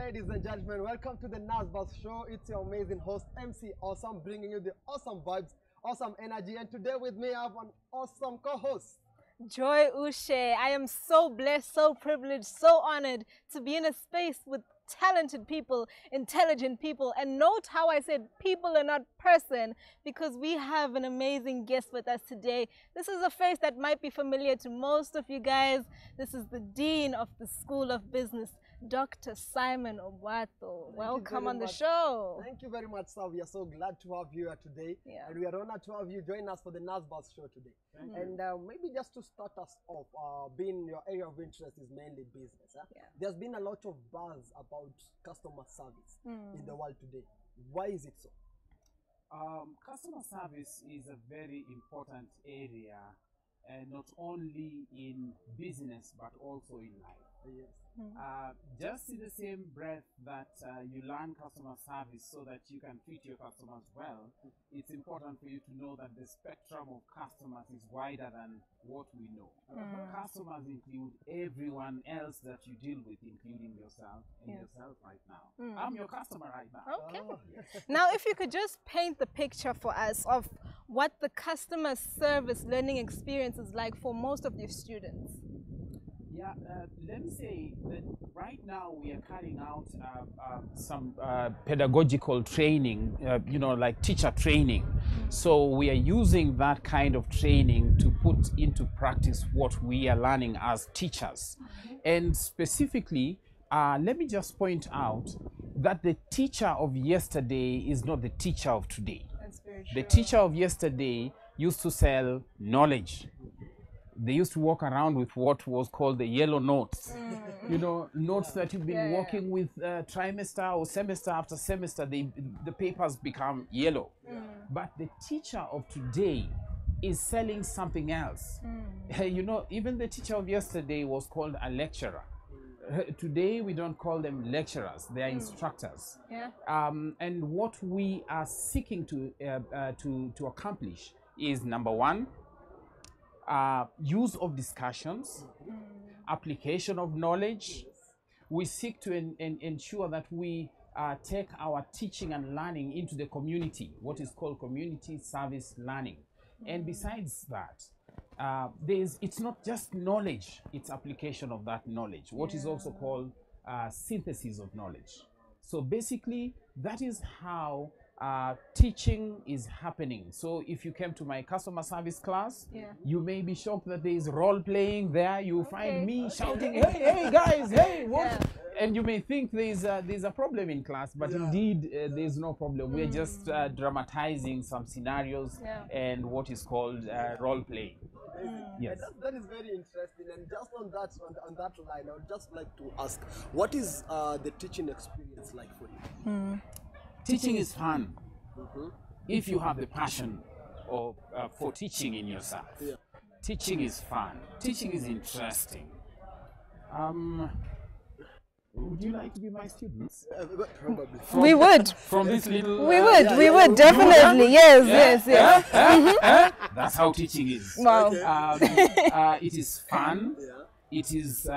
ladies and gentlemen, welcome to the Nazbuzz show. It's your amazing host, MC Awesome, bringing you the awesome vibes, awesome energy. And today with me, I have an awesome co-host, Joy Ushe. I am so blessed, so privileged, so honored to be in a space with talented people, intelligent people, and note how I said people and not person, because we have an amazing guest with us today. This is a face that might be familiar to most of you guys. This is the Dean of the School of Business, Dr. Simon OBWATHO. Welcome on the show. Thank you very much, sir. We are so glad to have you here today. Yeah. And we are honored to have you join us for the Nazbuzz show today. And maybe just to start us off, being your area of interest is mainly business. Yeah. There's been a lot of buzz about customer service in the world today. Why is it so? Customer service is a very important area, not only in business but also in life. Yes. Just in the same breath that you learn customer service so that you can treat your customers well, it's important for you to know that the spectrum of customers is wider than what we know. Customers include everyone else that you deal with, including yourself and yourself right now. I'm your customer right now. Okay. Oh, yes. Now, if you could just paint the picture for us of what the customer service learning experience is like for most of your students. Yeah, let me say that right now we are carrying out some pedagogical training, like teacher training. So we are using that kind of training to put into practice what we are learning as teachers. And specifically, let me just point out that the teacher of yesterday is not the teacher of today. That's very true. The teacher of yesterday used to sell knowledge. They used to walk around with what was called the yellow notes. Notes that you've been working with trimester or semester after semester, the papers become yellow. But the teacher of today is selling something else. Even the teacher of yesterday was called a lecturer. Today we don't call them lecturers, they are instructors. And what we are seeking to accomplish is, number one, use of discussions, application of knowledge. We seek to ensure that we take our teaching and learning into the community, what is called community service learning. And besides that, it's not just knowledge, it's application of that knowledge, what is also called synthesis of knowledge. So basically, that is how teaching is happening. So if you came to my customer service class, you may be shocked that there is role playing there. You find me shouting, hey guys, hey, what? And you may think there's a problem in class, but indeed there's no problem. We're just dramatizing some scenarios and what is called role playing. Yes. That is very interesting. And just on that line, I would just like to ask, what is the teaching experience like for you? Teaching is fun if you have the passion for teaching in yourself. Teaching is fun. Teaching is interesting. Would you like to be my students? Probably. We would. From this little... We would, definitely. Yes. That's how teaching is. Wow. It is fun. It is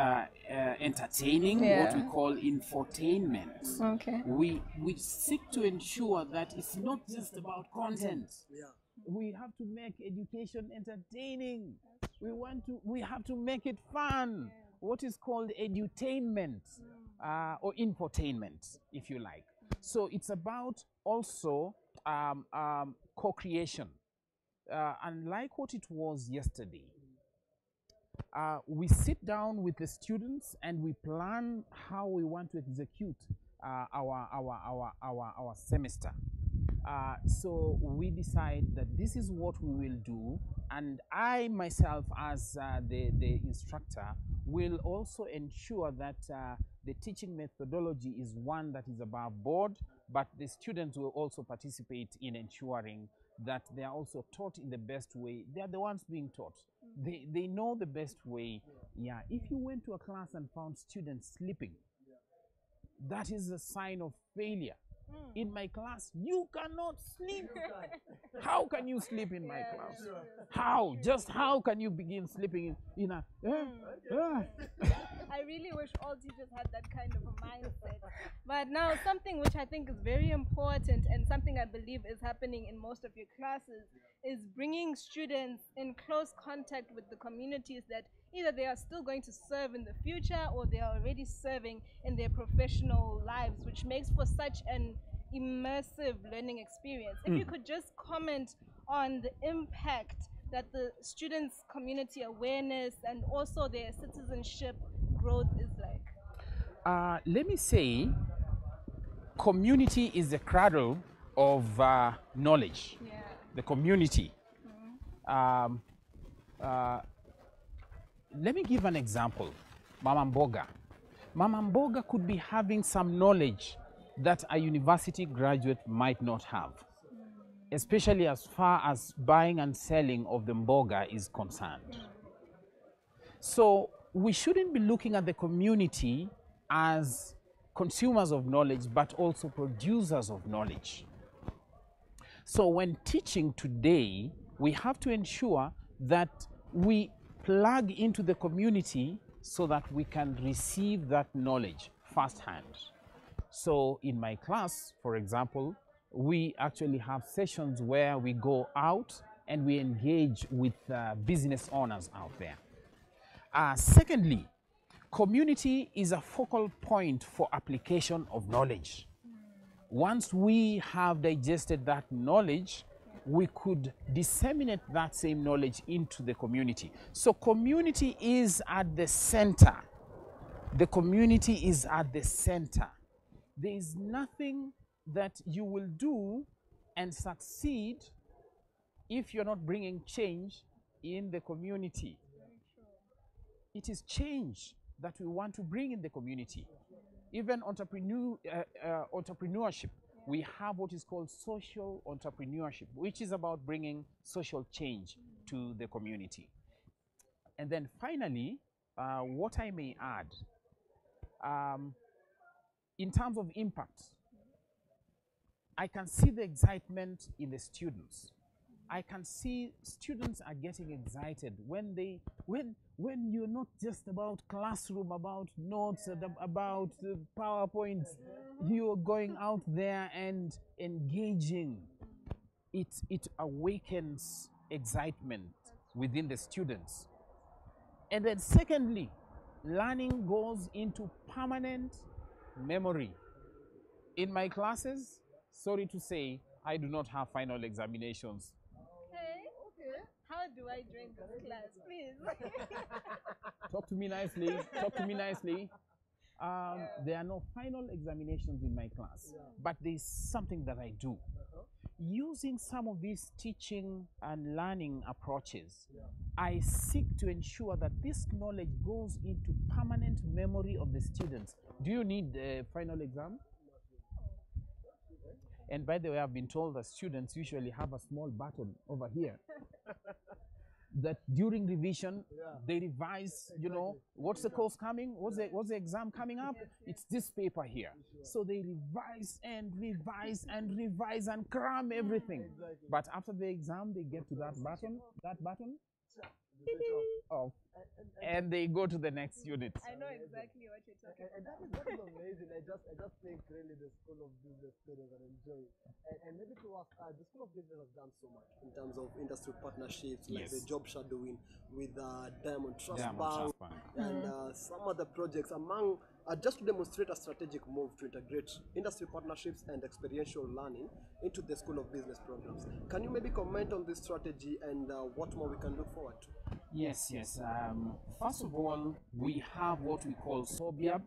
entertaining, what we call infotainment. Okay. We seek to ensure that it's not just about content. We have to make education entertaining. We have to make it fun. What is called edutainment or infotainment, if you like. So it's about also co-creation. Unlike what it was yesterday, we sit down with the students and we plan how we want to execute our semester. So we decide that this is what we will do, and I myself as the instructor will also ensure that the teaching methodology is one that is above board, but the students will also participate in ensuring that they are also taught in the best way. They are the ones being taught. They know the best way. If you went to a class and found students sleeping, that is a sign of failure. In my class, you cannot sleep. How can you sleep in my class? How? Just how can you begin sleeping in a... I really wish all teachers had that kind of a mindset. But now something which I think is very important and something I believe is happening in most of your classes is bringing students in close contact with the communities that either they are still going to serve in the future or they are already serving in their professional lives, which makes for such an immersive learning experience. If you could just comment on the impact that the students' community awareness and also their citizenship growth is like. Let me say, community is the cradle of knowledge. Yeah. The community. Let me give an example. Mama Mboga. Mama Mboga could be having some knowledge that a university graduate might not have, especially as far as buying and selling of the mboga is concerned. So we shouldn't be looking at the community as consumers of knowledge, but also producers of knowledge. So when teaching today, we have to ensure that we plug into the community so that we can receive that knowledge firsthand. So in my class, for example, we actually have sessions where we go out and we engage with business owners out there. Secondly, community is a focal point for application of knowledge. Once we have digested that knowledge, we could disseminate that same knowledge into the community. So community is at the center. The community is at the center. There is nothing that you will do and succeed if you're not bringing change in the community. It is change that we want to bring in the community. Even entrepreneurship, we have what is called social entrepreneurship, which is about bringing social change to the community. And then finally, what I may add, in terms of impact, I can see the excitement in the students. I can see students are getting excited when you're not just about classroom, about notes, about PowerPoints. You're going out there and engaging. It awakens excitement within the students. And then secondly, learning goes into permanent memory. In my classes, sorry to say, I do not have final examinations. Okay. How do I join this class, please? Talk to me nicely. Talk to me nicely. There are no final examinations in my class, but there's something that I do. Using some of these teaching and learning approaches, I seek to ensure that this knowledge goes into permanent memory of the students. Do you need a final exam? And by the way, I've been told that students usually have a small button over here that during revision, they revise, you know, what's the course coming? What's the exam coming up? It's this paper here. So they revise and revise and revise and cram everything. But after the exam, they get to that button, oh, and they go to the next unit. I know exactly what you're talking about. And that is amazing. I just think really the School of Business students are enjoying. And maybe to ask, the School of Business has done so much in terms of industry partnerships, like the job shadowing with Diamond Trust Bank and some other projects among, just to demonstrate a strategic move to integrate industry partnerships and experiential learning into the School of Business programs. Can you maybe comment on this strategy and what more we can look forward to? Yes. First of all, we have what we call SOBIAB.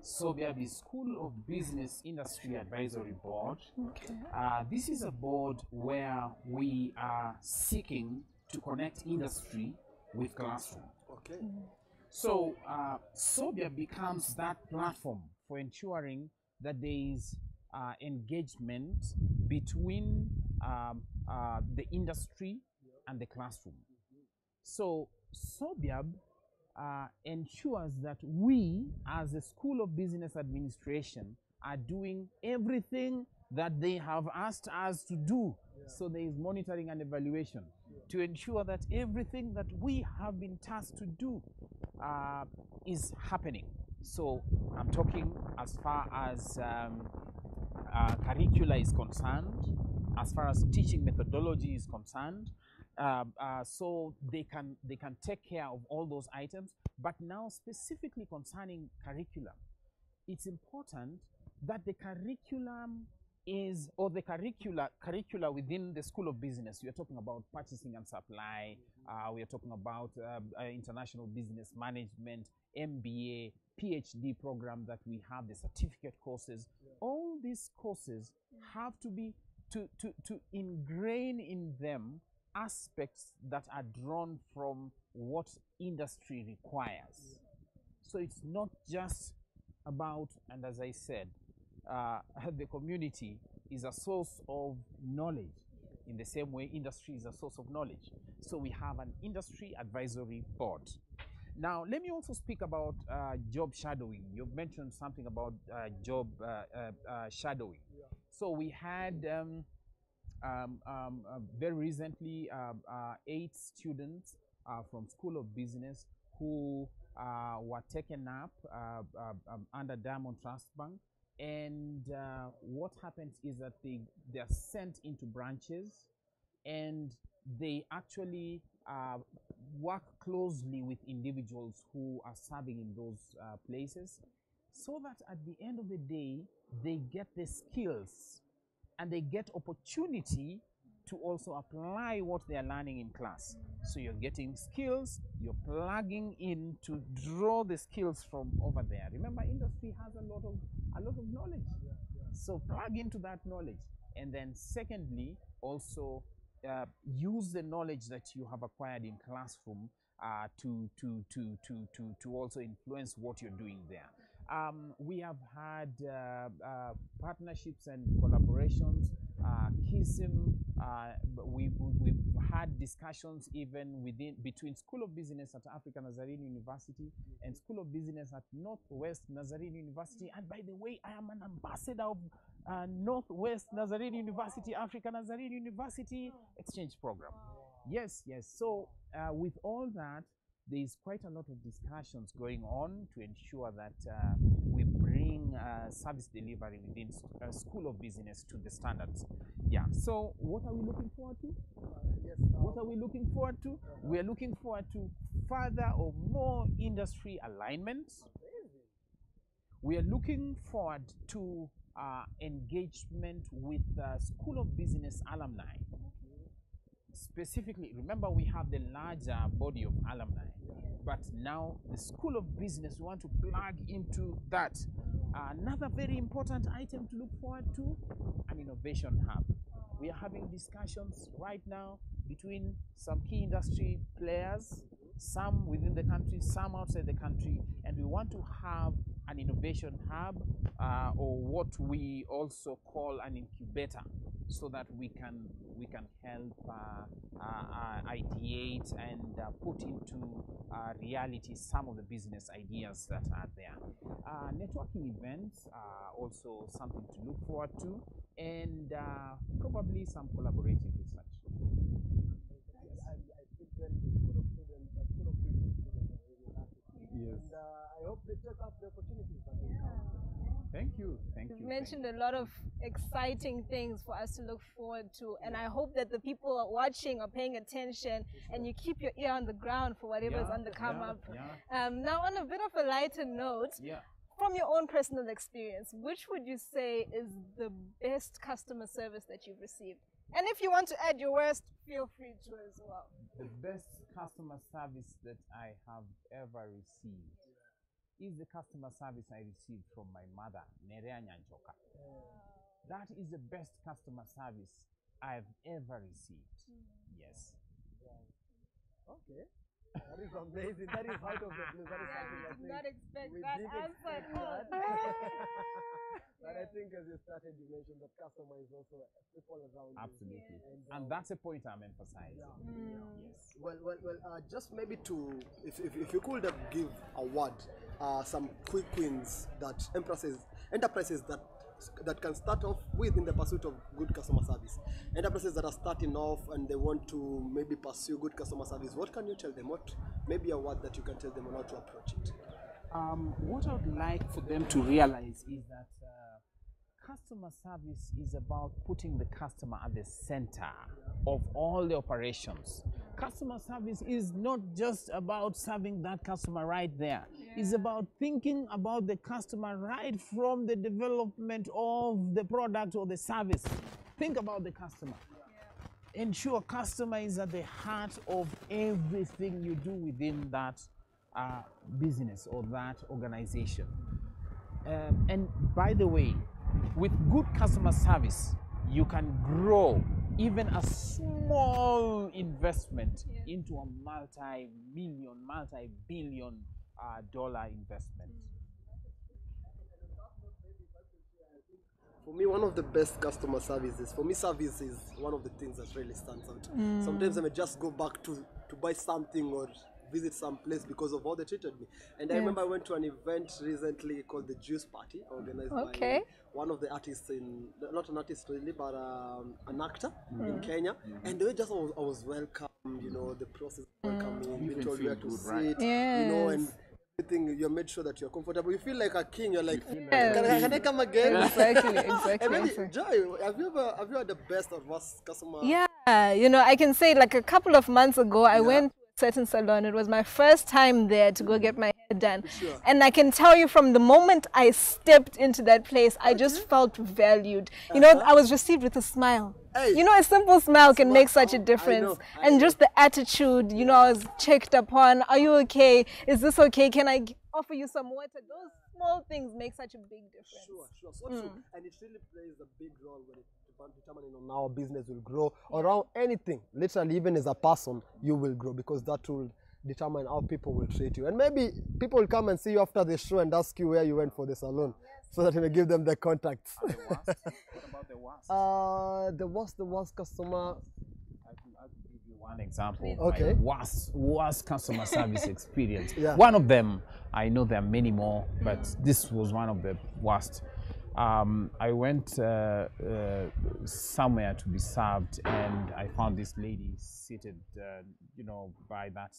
SOBIAB is School of Business Industry Advisory Board. This is a board where we are seeking to connect industry with classroom. So SOBIAB becomes that platform for ensuring that there is engagement between the industry and the classroom. So SOBIAB ensures that we, as a School of Business Administration, are doing everything that they have asked us to do. So there is monitoring and evaluation to ensure that everything that we have been tasked to do is happening. So I'm talking as far as curricula is concerned, as far as teaching methodology is concerned. So they can take care of all those items. But now specifically concerning curriculum, it's important that the curriculum is, or the curricula within the School of Business. We are talking about purchasing and supply. We are talking about international business management, MBA, PhD program that we have, the certificate courses. All these courses have to be to ingrain in them aspects that are drawn from what industry requires. So it's not just about, and as I said, the community is a source of knowledge. In the same way, industry is a source of knowledge. So we have an industry advisory board. Now, let me also speak about job shadowing. You've mentioned something about job shadowing. So we had very recently 8 students from School of Business who were taken up under Diamond Trust Bank. And what happens is that they are sent into branches, and they actually work closely with individuals who are serving in those places, so that at the end of the day, they get the skills and they get opportunity to also apply what they are learning in class. So you're getting skills, you're plugging in to draw the skills from over there. Remember, industry has a lot of knowledge. So plug into that knowledge. And then secondly, also use the knowledge that you have acquired in classroom to also influence what you're doing there. We have had partnerships and collaborations, KISM. We've had discussions even between School of Business at African Nazarene University and School of Business at Northwest Nazarene University. And by the way, I am an ambassador of Northwest Nazarene University, African Nazarene University exchange program. Yes. So with all that, there is quite a lot of discussions going on to ensure that we bring service delivery within School of Business to the standards. Yeah. So what are we looking forward to? What are we looking forward to? We are looking forward to further or more industry alignments. We are looking forward to engagement with School of Business alumni. Specifically, remember, we have the larger body of alumni, but now the School of Business, we want to plug into that. Another very important item to look forward to, an innovation hub. We are having discussions right now between some key industry players, some within the country, some outside the country, and we want to have an innovation hub or what we also call an incubator, so that we can help ideate and put into reality some of the business ideas that are there. Networking events are also something to look forward to, and probably some collaborative research. I think when the School of Business students are really happy. Yes. And I hope they take up the opportunities that they come. Thank you. You've mentioned a lot of exciting things for us to look forward to, and I hope that the people are watching are paying attention, and you keep your ear on the ground for whatever's on the come up. Now, on a bit of a lighter note, from your own personal experience, which would you say is the best customer service that you've received? And if you want to add your worst, feel free to as well. The best customer service that I have ever received is the customer service I received from my mother, Nerea Nyanchoka. That is the best customer service I've ever received. Yes. Okay. That is amazing. That is out of the blue. That is something I did not expect we that did answer. expect that. But I think as you started, you mentioned that customer is also people around. Absolutely. And that's a point I'm emphasizing. Yes. Well, just maybe to, if you could give a word, some quick wins that enterprises that can start off with in the pursuit of good customer service. Enterprises that are starting off and they want to maybe pursue good customer service, what can you tell them? What maybe a word that you can tell them on how to approach it? What I would like for them to realize is that customer service is about putting the customer at the center of all the operations. Customer service is not just about serving that customer right there. It's about thinking about the customer right from the development of the product or the service. Think about the customer. Ensure customer is at the heart of everything you do within that business or that organization. And by the way, with good customer service, you can grow even a small investment into a multi-million, multi-billion dollar investment. For me, one of the best customer services, service is one of the things that really stands out. Sometimes I may just go back to buy something or visit some place because of how they treated me. And I remember I went to an event recently called the Juice Party, organized by one of the artists not an artist really, but an actor in Kenya. And they were just, I was welcomed, you know, the process welcoming, we told you where to sit, you know, and everything, you made sure that you're comfortable. You feel like a king, you're like, can I come again? Exactly. And maybe, Joy, have you had the best or worst customer? Yeah, you know, I can say like a couple of months ago, I went to a certain salon. It was my first time there to go get my hair done. And I can tell you from the moment I stepped into that place, I just felt valued. You know, I was received with a smile. You know, a simple smile can make such a difference. And just the attitude, you know, I was checked upon. Are you okay? Is this okay? Can I offer you some water? Those small things make such a big difference. Sure. So true. And it really plays a big role when it determining on how business will grow, around anything. Literally, even as a person, you will grow, because that will determine how people will treat you. And maybe people will come and see you after the show and ask you where you went for the salon, so that you may give them the contacts. What about the worst? The worst customer. I'll give you one example. Okay. My worst customer service experience. One of them, I know there are many more, but this was one of the worst. I went somewhere to be served, and I found this lady seated, you know, by that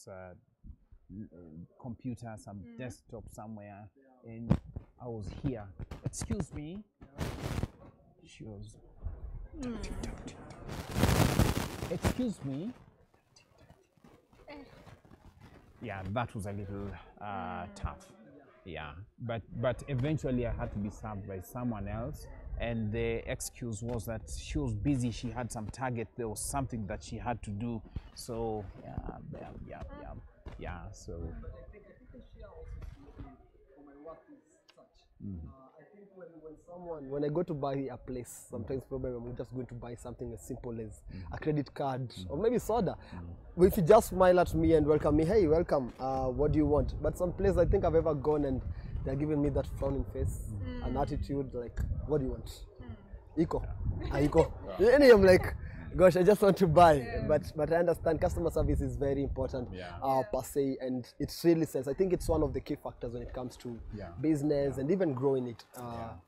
computer, some desktop somewhere, and I was here. Excuse me. She was. Excuse me. Yeah, that was a little tough. Yeah, but eventually I had to be served by someone else, and the excuse was that she was busy, she had some target, there was something that she had to do. So so I think when I go to buy a place, sometimes probably I'm just going to buy something as simple as a credit card or maybe soda. If you just smile at me and welcome me, hey, welcome, what do you want? But some place I think I've ever gone and they're giving me that frowning face, an attitude like, what do you want? Iko. Iko. And I'm like, gosh, I just want to buy. But I understand customer service is very important per se, and it really sells. I think it's one of the key factors when it comes to business and even growing it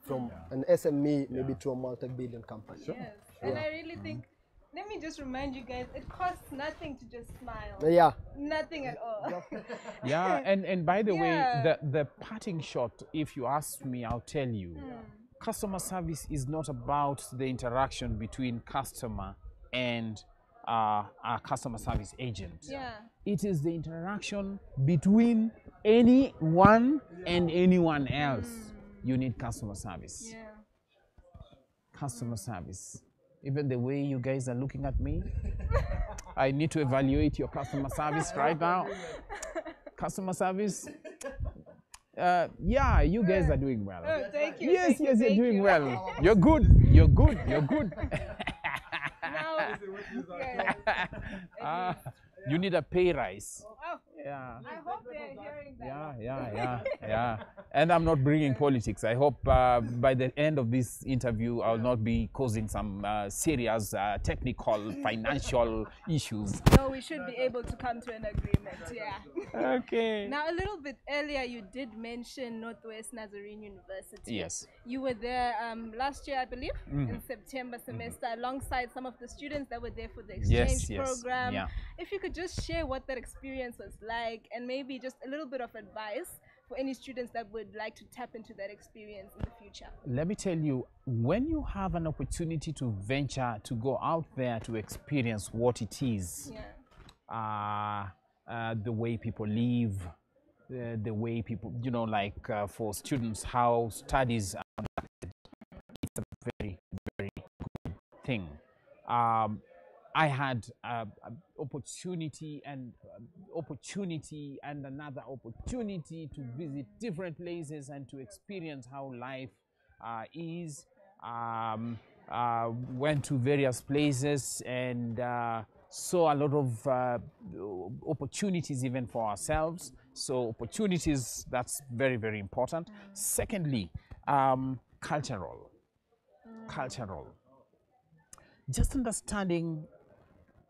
from an SME maybe to a multi-billion company. Yes, and I really think, let me just remind you guys, it costs nothing to just smile. Yeah. Nothing at all. Yeah, and by the way, the parting shot, if you ask me, I'll tell you, customer service is not about the interaction between customer and a customer service agent. It is the interaction between anyone and anyone else. You need customer service. Customer service. Even the way you guys are looking at me, I need to evaluate your customer service right now. Customer service. Yeah, you guys are doing well. Oh, thank you. Yes, you're doing well. You're good. You're good. You need a pay rise. I hope they're hearing that. Yeah. And I'm not bringing politics. I hope by the end of this interview, I'll not be causing some serious technical, financial issues. No, we should be able to come to an agreement. Okay. Now, a little bit earlier, you did mention Northwest Nazarene University. Yes. You were there last year, I believe, in September semester, alongside some of the students that were there for the exchange program. If you could just share what that experience was like, and maybe just a little bit of advice for any students that would like to tap into that experience in the future? Let me tell you, when you have an opportunity to venture, to go out there to experience what it is, the way people live, the way people, you know, like for students, how studies are conducted, it's a very, very good thing. I had opportunity and another opportunity to visit different places and to experience how life is. Went to various places and saw a lot of opportunities even for ourselves. So opportunities, that's very, very important. Secondly, cultural. Just understanding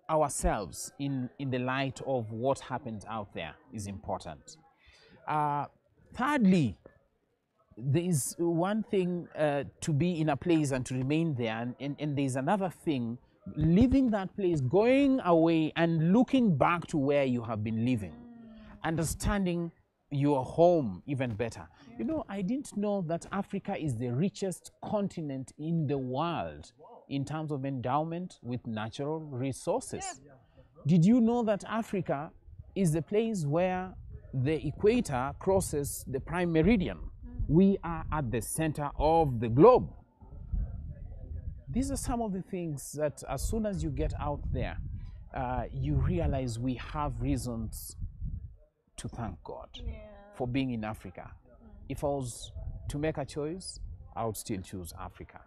ourselves in the light of what happens out there is important. Thirdly, there is one thing to be in a place and to remain there, and there's another thing, leaving that place, going away and looking back to where you have been living, understanding your home even better. You know, I didn't know that Africa is the richest continent in the world in terms of endowment with natural resources. Did you know that Africa is the place where the equator crosses the prime meridian? We are at the center of the globe. These are some of the things that as soon as you get out there, you realize we have reasons to thank God for being in Africa. If I was to make a choice, I would still choose Africa.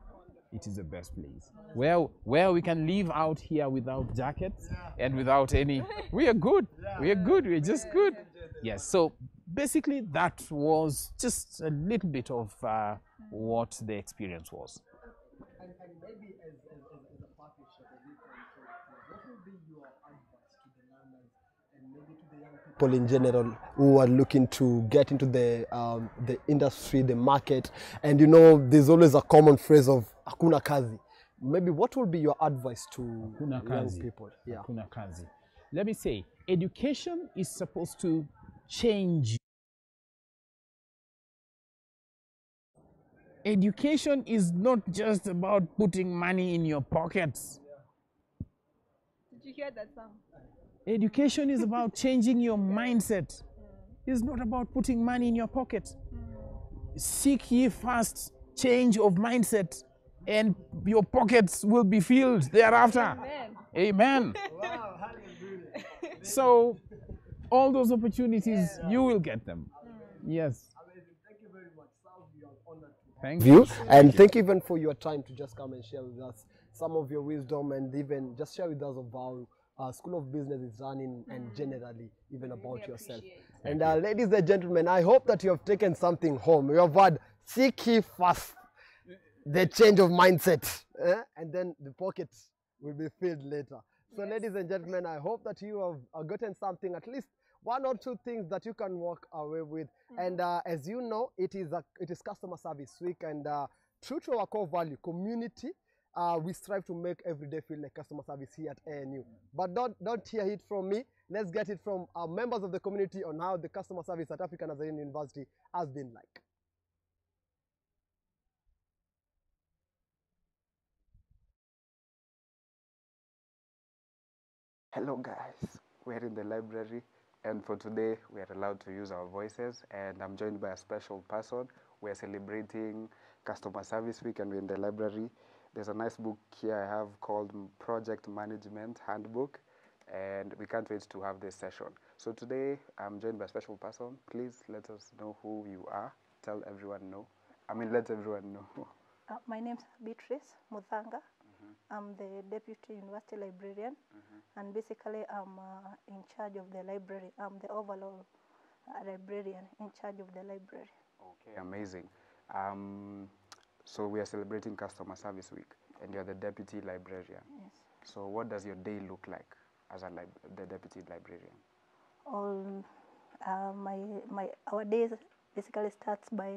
It is the best place. Where we can live out here without jackets and without any, we are good. We are good. We're just good. Yes. So basically, that was just a little bit of what the experience was. And maybe as a partnership, what would be your advice to the learners and maybe to the young people in general who are looking to get into the industry, the market? And you know, there's always a common phrase of hakuna kazi. Maybe what would be your advice to young people? Yeah. Hakuna kazi. Let me say, education is supposed to change. Education is not just about putting money in your pockets. Did you hear that song? Education is about changing your mindset. It's not about putting money in your pocket. Seek ye first change of mindset, and your pockets will be filled thereafter. Amen. Amen. Wow, hallelujah. So all those opportunities, you will get them. Yes. Amazing. Thank you very much. Sal, we are honored to Thank you. you. And thank you even for your time to just come and share with us some of your wisdom, and even just share with us of how School of Business is running and generally even about yourself. And ladies and gentlemen, I hope that you have taken something home. You have heard, seek ye first the change of mindset, and then the pockets will be filled later. So ladies and gentlemen, I hope that you have gotten something, at least one or two things that you can walk away with. And as you know, it is Customer Service Week, and true to our core value, community, we strive to make every day feel like customer service here at ANU. But don't hear it from me. Let's get it from our members of the community on how the customer service at African Nazarene University has been like. Hello guys, we're in the library, and for today we are allowed to use our voices, and I'm joined by a special person. We're celebrating Customer Service Week and we're in the library. There's a nice book here I have called Project Management Handbook, and we can't wait to have this session. So today I'm joined by a special person. Please let us know who you are. Let everyone know. My name is Beatrice Muthanga. I'm the Deputy University Librarian, and basically I'm in charge of the library. I'm the overall librarian in charge of the library. Okay, amazing. So we are celebrating Customer Service Week, and you're the Deputy Librarian. Yes. So what does your day look like as the Deputy Librarian? Our day basically starts by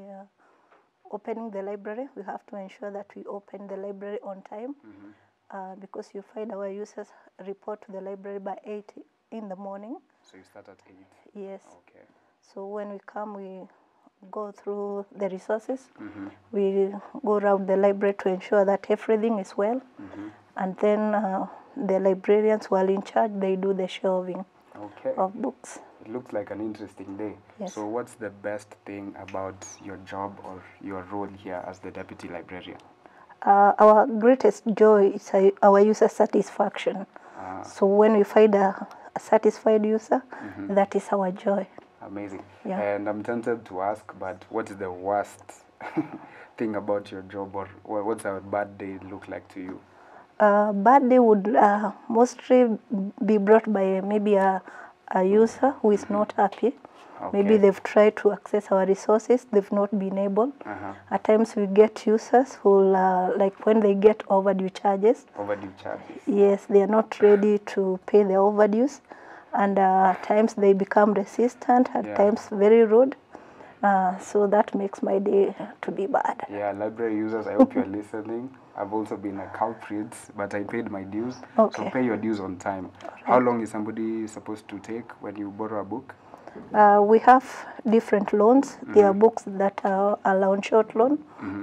opening the library. We have to ensure that we open the library on time, because you find our users report to the library by 8 in the morning. So you start at 8? Yes. Okay. So when we come, we go through the resources. We go around the library to ensure that everything is well. And then the librarians who are in charge, they do the shelving of books. It looks like an interesting day. Yes. So what's the best thing about your job or your role here as the deputy librarian? Our greatest joy is our user satisfaction. So when we find a satisfied user, that is our joy. Amazing. Yeah. And I'm tempted to ask, but what's the worst thing about your job, or what's a bad day look like to you? Bad day would mostly be brought by maybe a user who is not happy. Maybe they've tried to access our resources, they've not been able. At times we get users who, like when they get overdue charges. Overdue charges? Yes, they are not ready to pay the overdues. And at times they become resistant, at times very rude. So that makes my day to be bad. Yeah, library users, I hope you're listening. I've also been a culprit, but I paid my dues. So pay your dues on time. How long is somebody supposed to take when you borrow a book? We have different loans. There are books that are loan short loan.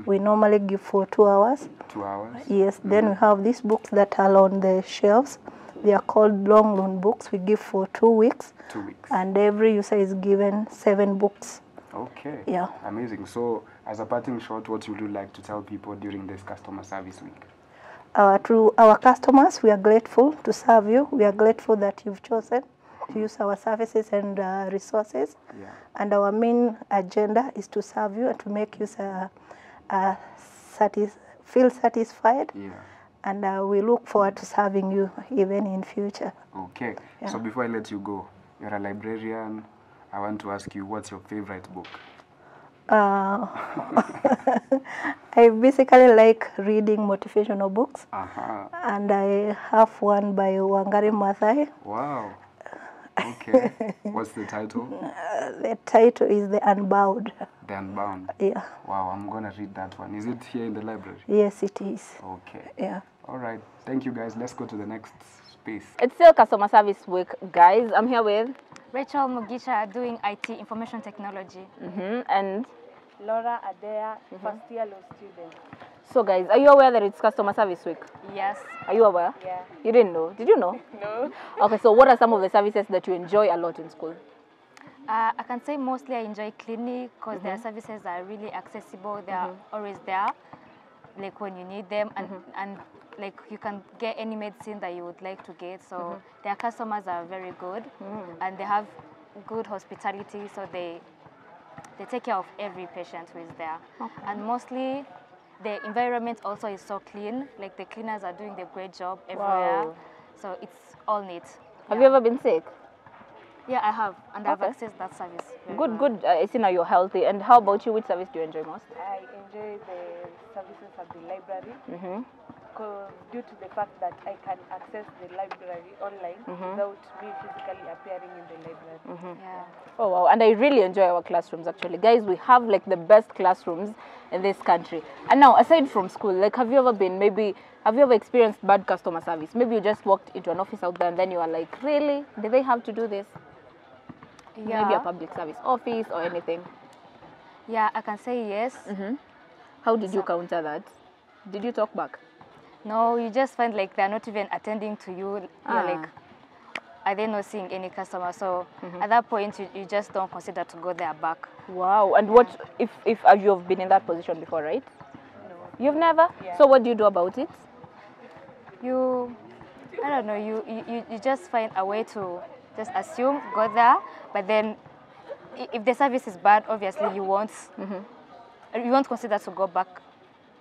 We normally give for 2 hours. 2 hours? Yes, then we have these books that are on the shelves. They are called long loan books. We give for 2 weeks. 2 weeks. And every user is given 7 books. Okay. Yeah. Amazing. So as a parting shot, what would you like to tell people during this customer service week? To our customers, we are grateful to serve you. We are grateful that you've chosen to use our services and resources. Yeah. And our main agenda is to serve you and to make you feel satisfied. Yeah. And we look forward to serving you even in future. Okay. Yeah. So before I let you go, you're a librarian. I want to ask you, what's your favorite book? I basically like reading motivational books. And I have one by Wangari Maathai. Wow. Okay. What's the title? The title is The Unbound. The Unbound. Yeah. Wow, I'm going to read that one. Is it here in the library? Yes, it is. Okay. Yeah. All right. Thank you, guys. Let's go to the next space. It's still customer service week, guys. I'm here with Rachel Mugisha doing IT information technology. and Laura Adea, first year law student. so, guys, are you aware that it's customer service week? Yes. Are you aware? Yeah. You didn't know? Did you know? No. Okay, so what are some of the services that you enjoy a lot in school? I can say mostly I enjoy clinic because their services are really accessible. They are always there, like when you need them, and like you can get any medicine that you would like to get. So their customers are very good, and they have good hospitality. So they take care of every patient who is there, and mostly the environment also is so clean. Like the cleaners are doing the great job everywhere. Wow. So it's all neat. Have you ever been sick? Yeah, I have, and I've Okay. accessed that service. very Good, well. good. I see now you're healthy. And how about you? Which service do you enjoy most? I enjoy the services at the library due to the fact that I can access the library online without me physically appearing in the library. Yeah. Oh, wow. And I really enjoy our classrooms, actually. Guys, we have, like, the best classrooms in this country. And now, aside from school, like, have you ever experienced bad customer service? Maybe you just walked into an office out there and then you are like, really? Did they have to do this? Yeah. Maybe a public service office or anything. Yeah, I can say yes. How did you counter that? Did you talk back? No, you just find like they're not even attending to you. You're like, are they not seeing any customer? So at that point, you just don't consider to go there back. Wow. And what if you have been in that position before, right? No. You've never? Yeah. So what do you do about it? I don't know, you just find a way to just assume, go there, but then if the service is bad, obviously you won't consider to go back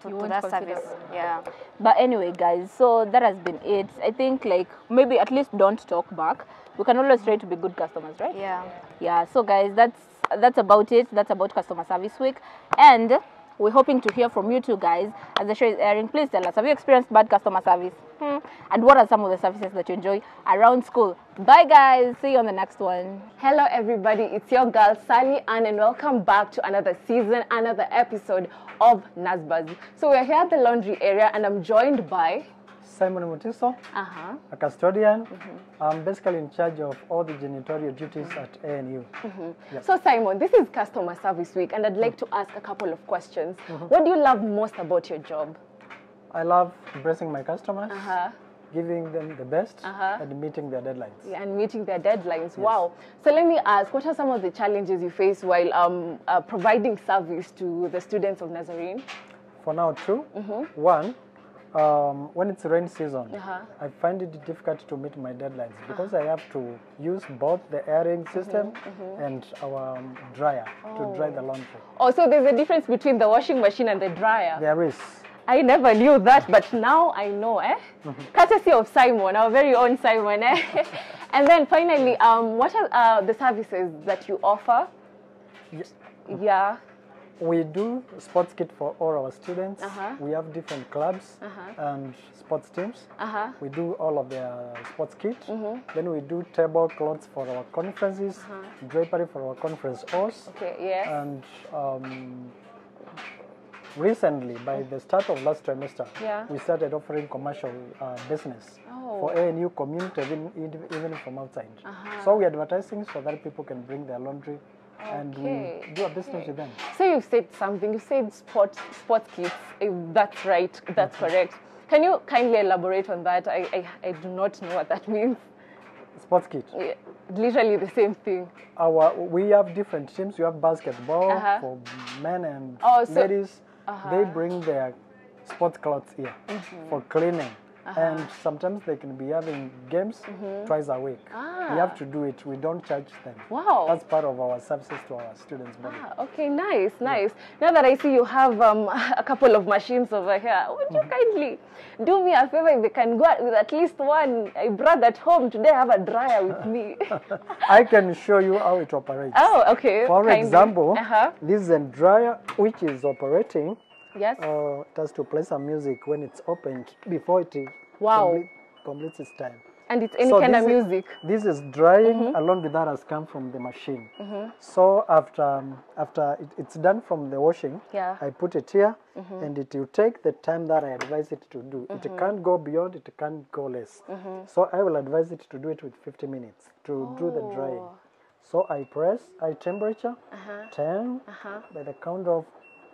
to won't that consider. service. Yeah. But anyway, guys, so that has been it. I think, like, maybe at least don't talk back. We can always try to be good customers, right? Yeah. Yeah, so guys, that's about it. That's about customer service week. And we're hoping to hear from you too, guys. As the show is airing, please tell us, have you experienced bad customer service? And what are some of the services that you enjoy around school? Bye, guys. See you on the next one. Hello everybody, it's your girl Sally Ann and welcome back to another season, another episode of Nazbuzz. So we're here at the laundry area and I'm joined by Simon Mutiso, a custodian. I'm basically in charge of all the janitorial duties at ANU. Yes. So Simon, this is Customer Service Week, and I'd like to ask a couple of questions. What do you love most about your job? I love embracing my customers, giving them the best, and meeting their deadlines. Yeah, and meeting their deadlines. Yes. Wow. So let me ask, what are some of the challenges you face while providing service to the students of Nazarene? For now, two. One, when it's rain season, I find it difficult to meet my deadlines because I have to use both the airing system and our dryer to dry the laundry. Oh, so there's a difference between the washing machine and the dryer? There is. I never knew that, but now I know, Courtesy of Simon, our very own Simon, And then finally, what are the services that you offer? Yes. Yeah. We do sports kit for all our students. We have different clubs and sports teams. We do all of their sports kit. Then we do tablecloths for our conferences, drapery for our conference halls. Okay, yes. And recently, by the start of last trimester, we started offering commercial business for ANU community, even from outside. So we're advertising so that people can bring their laundry and we do a business with them. So you said something, you said sports kits, if that's right, that's correct. Can you kindly elaborate on that? I do not know what that means. Sports kit? Yeah, literally the same thing. We have different teams. We have basketball for men and ladies. They bring their sports clothes here for cleaning. And sometimes they can be having games twice a week. We have to do it. We don't charge them. Wow. That's part of our services to our students. Okay, nice, nice. Now that I see you have a couple of machines over here, would you kindly do me a favor if you can go out with at least one? I brought that home. Today I have a dryer with me. I can show you how it operates. Oh, okay. For example, this is a dryer which is operating. Yes. It has to play some music when it's opened before it completes its time. And it's any kind of music? This is drying along with that has come from the machine. So after it's done from the washing, I put it here and it will take the time that I advise it to do. It can't go beyond, it can't go less. So I will advise it to do it with 50 minutes to do the drying. So I press, I temperature, 10, by the count of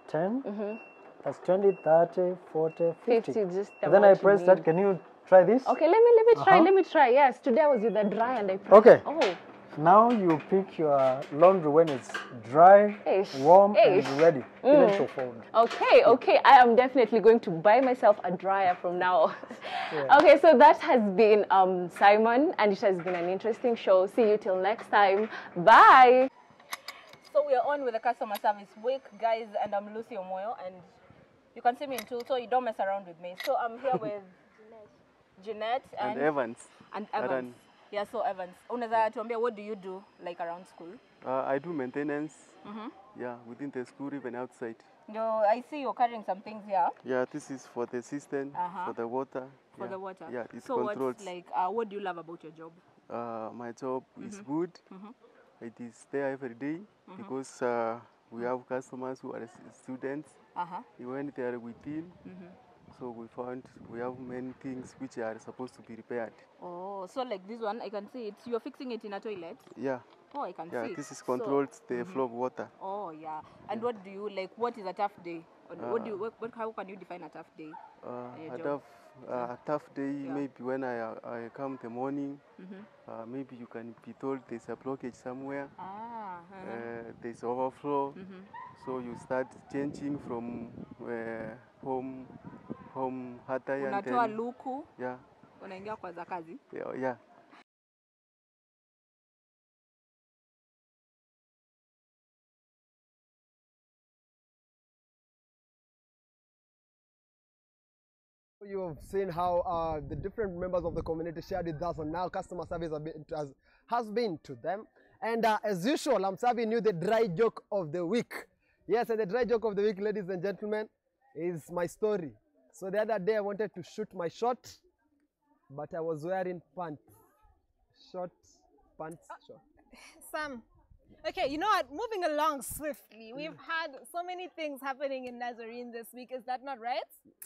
10, that's 20, 30, 40, 50. Then I press that. Can you try this? Okay, let me try. Yes, today I was with the dry and I pressed. Okay. Oh. Now you pick your laundry when it's dry, warm, and ready, even to fold. Okay. I am definitely going to buy myself a dryer from now. Okay, so that has been Simon, and it has been an interesting show. See you till next time. Bye. So we are on with the Customer Service Week, guys, and I'm Lucy Omoyo, and you can see me in two, so you don't mess around with me. So I'm here with Jeanette and Evans. And Evans. Yeah, so Evans. Unaweza tuambia, what do you do like around school? I do maintenance. Yeah, within the school, even outside. No, I see you're carrying some things here. Yeah, this is for the system, for the water. For the water. Yeah, it's so controlled. What's like, what do you love about your job? My job is good. It is there every day because we have customers who are students. When they are within, so we found we have many things which are supposed to be repaired. Oh, so like this one, I can see it. You're fixing it in a toilet? Yeah. Oh, I can see. Yeah, this is controlled the flow of water. Oh, yeah. And what do you like? What is a tough day? How can you define a tough day? A tough day maybe when I come in the morning. Maybe you can be told there's a blockage somewhere. There's overflow. So you start changing from home hataya. Unatoa luku. Yeah. Unaingia kwa za kazi. Yeah. You have seen how the different members of the community shared with us, and now customer service has been to them. And as usual, I'm serving you the dry joke of the week. Yes, and the dry joke of the week, ladies and gentlemen, is my story. So the other day I wanted to shoot my shot, but I was wearing pants. Short pants. Short. Sam, Okay, you know what? Moving along swiftly. We've had so many things happening in Nazarene this week. Is that not right?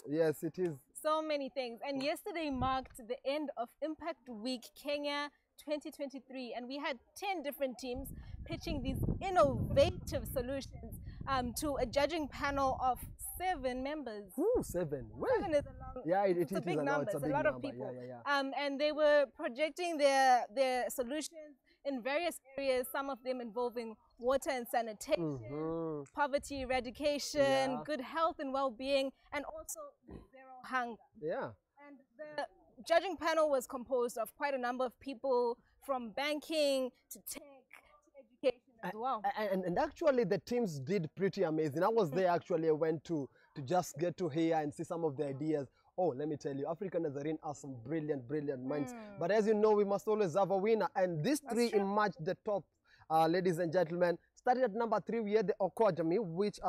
Yes, it is. So many things. And yesterday marked the end of Impact Week Kenya 2023. And we had 10 different teams pitching these innovative solutions to a judging panel of 7 members. Ooh, 7. Well, 7 is a long, yeah, it's a big number. It's a lot of people. And they were projecting their solutions in various areas, some of them involving water and sanitation, poverty eradication, good health and well-being, and also zero hunger. Yeah. And the judging panel was composed of quite a number of people, from banking to tech to education as well. And actually the teams did pretty amazing. I was there actually. I went to just get to hear and see some of the ideas. Oh, let me tell you, African Nazarene are some brilliant minds. But as you know, we must always have a winner. And these 3 emerged the top, ladies and gentlemen. Started at number 3, we had the Okojami, which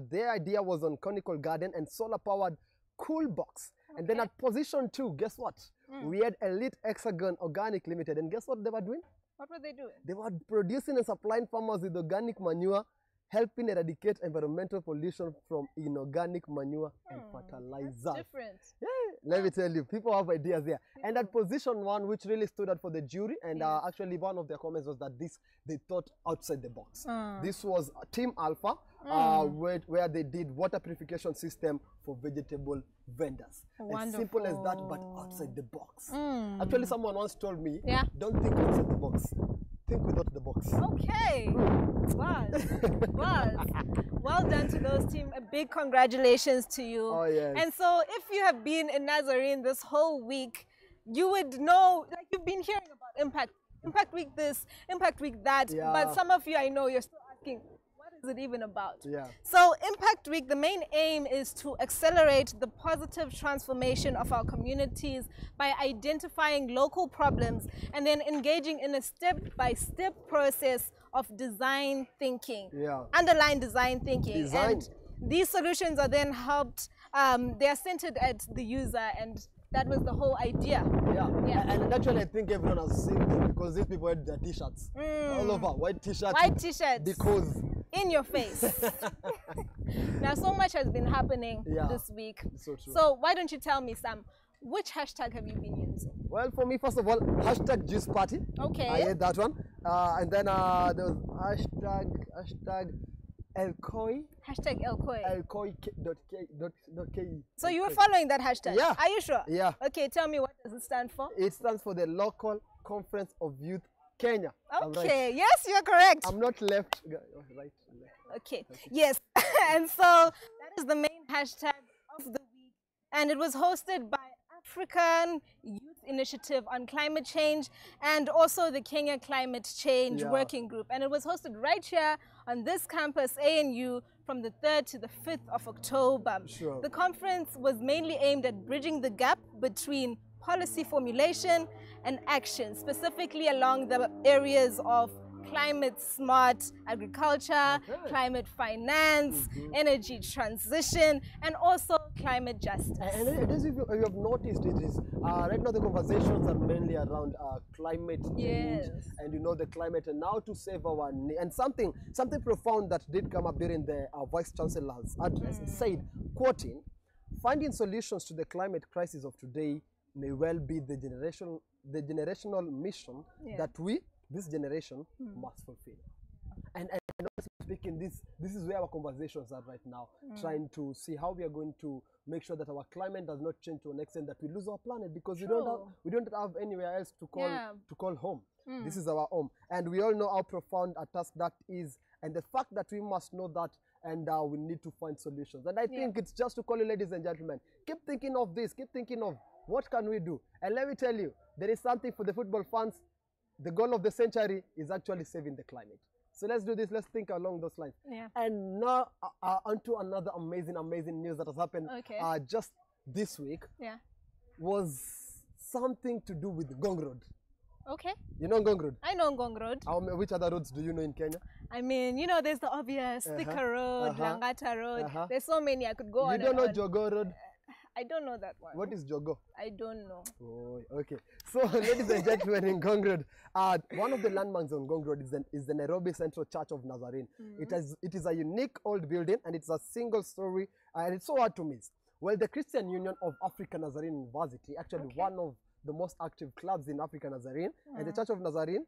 their idea was on conical garden and solar-powered cool box. Okay. And then at position 2, guess what? We had Elite Hexagon Organic Limited. And guess what they were doing? What were they doing? They were producing and supplying farmers with organic manure, helping eradicate environmental pollution from inorganic manure and fertilizers. That's different. Yeah, let me tell you, people have ideas there. And at position 1, which really stood out for the jury, and actually one of their comments was that they thought outside the box. This was Team Alpha, where they did water purification system for vegetable vendors. Wonderful. As simple as that, but outside the box. Actually, someone once told me, don't think outside the box. Think without the box. Okay. Well done to those team. A big congratulations to you. Oh, yes. And so if you have been in Nazarene this whole week, you would know, like, you've been hearing about Impact Week this, Impact Week that. Yeah. But some of you, I know, you're still asking, what is it even about? Yeah. So Impact Week, the main aim is to accelerate the positive transformation of our communities by identifying local problems and then engaging in a step-by-step process of design thinking. Yeah. Underline design thinking. Design. And these solutions are then helped, they are centered at the user, and that was the whole idea. Yeah. And actually I think everyone has seen them, because these people had their t-shirts all over, white t-shirts. White t-shirts. Because in your face. Now, so much has been happening this week. So true. So why don't you tell me, Sam, which hashtag have you been using? Well, for me, first of all, hashtag Juice Party. Okay. I had that one. And then there was hashtag Elkoi. Hashtag Elkoi. Elkoi.ke. So you were following that hashtag? Yeah. Are you sure? Yeah. Okay, tell me, what does it stand for? It stands for the Local Conference of Youth Kenya. Okay, yes, you're correct. I'm not left. Right. Okay, yes. And so that is the main hashtag of the week. And it was hosted by African Youth Initiative on Climate Change and also the Kenya Climate Change Working Group. And it was hosted right here on this campus, ANU, from the 3rd to the 5th of October. Sure. The conference was mainly aimed at bridging the gap between policy formulation and action, specifically along the areas of climate smart agriculture, climate finance, energy transition, and also climate justice. And as if you have noticed, it is right now the conversations are mainly around climate change and the climate and how to save our and something profound that did come up during the Vice Chancellor's address. Said, quoting, "Finding solutions to the climate crisis of today may well be the generational mission that this generation must fulfill." And honestly speaking, this is where our conversations are right now, trying to see how we are going to make sure that our climate does not change to an extent that we lose our planet, because we don't have anywhere else to call home. This is our home, and we all know how profound a task that is, and the fact that we must know that, and we need to find solutions. And I think it's just to call you, ladies and gentlemen, keep thinking of this, keep thinking of what can we do. And let me tell you, there is something for the football fans. The goal of the century is actually saving the climate. So let's do this. Let's think along those lines. Yeah. And now onto another amazing news that has happened just this week. Yeah. Was something to do with Ngong Road. Okay. You know Ngong Road? I know Ngong Road. Which other roads do you know in Kenya? I mean, there's the obvious Thika Road, Langata Road. There's so many I could go on. You don't know Jogo Road? I don't know that one. What is Jogo? I don't know. Oh, okay. So, ladies and gentlemen, in Ngong Road, one of the landmarks on Ngong Road is the Nairobi Central Church of Nazarene. It is a unique old building, and it's a single story, and it's so hard to miss. Well, the Christian Union of Africa Nazarene University, actually one of the most active clubs in Africa Nazarene, and the Church of Nazarene,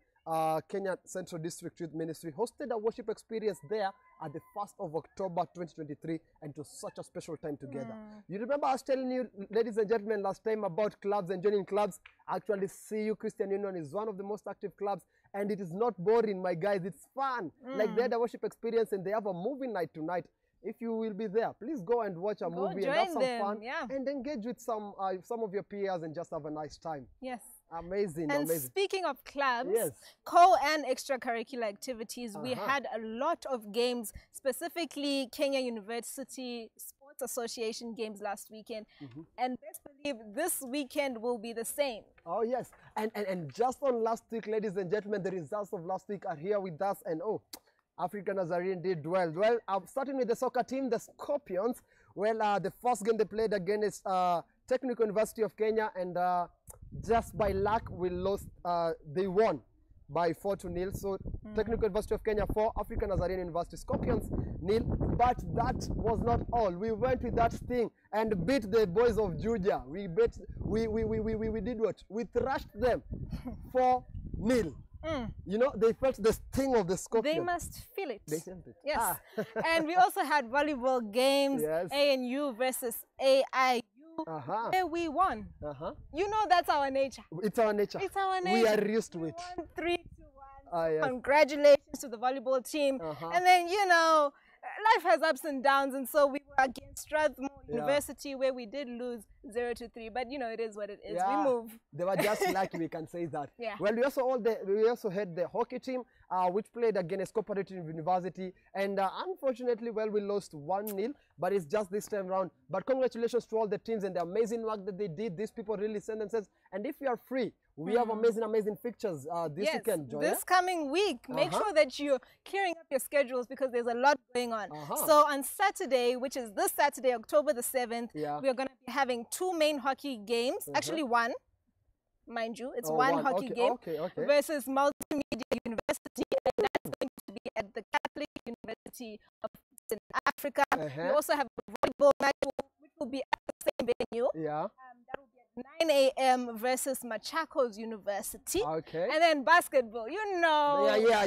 Kenya Central District Youth Ministry hosted a worship experience there at the 1st of October 2023, and it was such a special time together. You remember I was telling you, ladies and gentlemen, last time about clubs and joining clubs. Actually, CU Christian Union is one of the most active clubs, and it is not boring, my guys. It's fun. Like they had a worship experience, and they have a movie night tonight. If you will be there, please go and watch a movie and have some fun and engage with some of your peers and just have a nice time. Yes. Amazing, and amazing. Speaking of clubs, co and extracurricular activities, we had a lot of games, specifically Kenya University Sports Association games last weekend. And best believe this weekend will be the same. Oh, yes. And just on last week, ladies and gentlemen, the results of last week are here with us. And Africa Nazarene did well. Well, starting with the soccer team, the Scorpions. Well, the first game they played against Technical University of Kenya, and just by luck, we lost. They won by 4-0. So Technical University of Kenya 4, Africa Nazarene University Scorpions 0. But that was not all. We went with that sting and beat the boys of Juja. We did what? We thrashed them 4-0. You know, they felt the sting of the Scorpion. They must feel it. They felt it. Yes. And we also had volleyball games, ANU versus AIU. Where we won. You know, that's our nature. It's our nature. It's our nature. We are used to it. 3-1. Congratulations to the volleyball team. And then, you know, life has ups and downs, and so we were against Strathmore University, where we did lose 0-3. But you know, it is what it is. We move. They were just lucky, we can say that. Well, we also had the hockey team, which played against Cooperative University, and unfortunately, well, we lost 1-0. But it's just this time round. But congratulations to all the teams and the amazing work that they did. These people really send themselves. And if you are free, we have amazing pictures this weekend, Joya. This coming week, make sure that you're clearing up your schedules, because there's a lot going on. So on Saturday, which is this Saturday, October the 7th, we are going to be having 2 main hockey games. Actually, one, mind you, it's one hockey game versus Multimedia University. And that's going to be at the Catholic University of Africa. We also have a volleyball match, which will be at the same venue. That will be at 9 a.m. versus Machakos University. And then basketball, you know.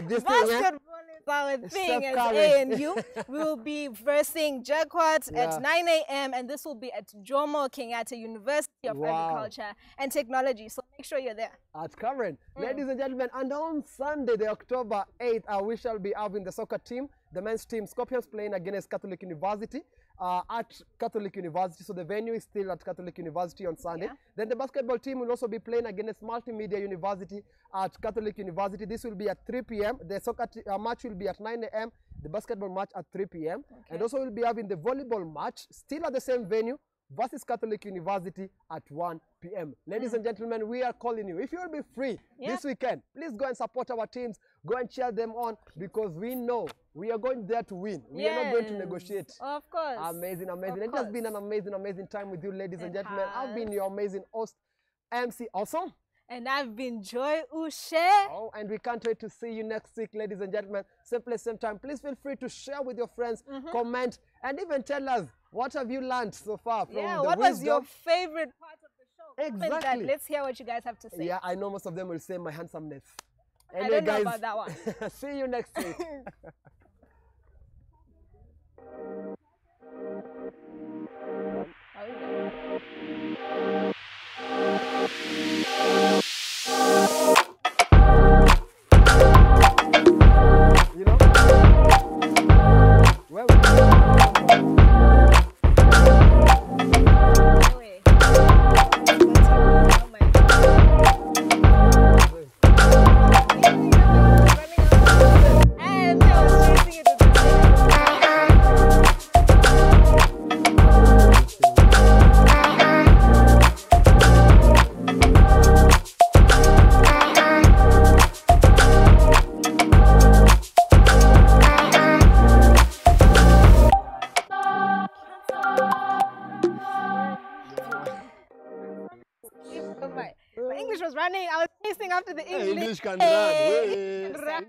Basketball is our thing as ANU. We will be versing Jacquard at 9 a.m. and this will be at Jomo Kenyatta University of Agriculture and Technology. So make sure you're there. At Karen. Ladies and gentlemen, and on Sunday, the October 8th, we shall be having the soccer team, the men's team, Scorpions, playing against Catholic University at Catholic University. So the venue is still at Catholic University on Sunday. Then the basketball team will also be playing against Multimedia University at Catholic University. This will be at 3 p.m. The soccer match will be at 9 a.m. The basketball match at 3 p.m. And also we'll be having the volleyball match still at the same venue versus Catholic University at 1 p.m. Ladies and gentlemen, we are calling you. If you will be free this weekend, please go and support our teams. Go and cheer them on, because we know we are going there to win. We are not going to negotiate. Of course. Amazing. It has been an amazing time with you, ladies and gentlemen. I've been your amazing host, MC Awesome. And I've been Joy Ushe. And we can't wait to see you next week, ladies and gentlemen. Same place, same time. Please feel free to share with your friends, comment, and even tell us, what have you learned so far from the what wisdom? was your favorite part of the show? Exactly. Let's hear what you guys have to say. Yeah, I know most of them will say my handsomeness. Anyway, I don't know about that one. See you next week. You know? Well, and English was running. I was chasing after the English. English can run.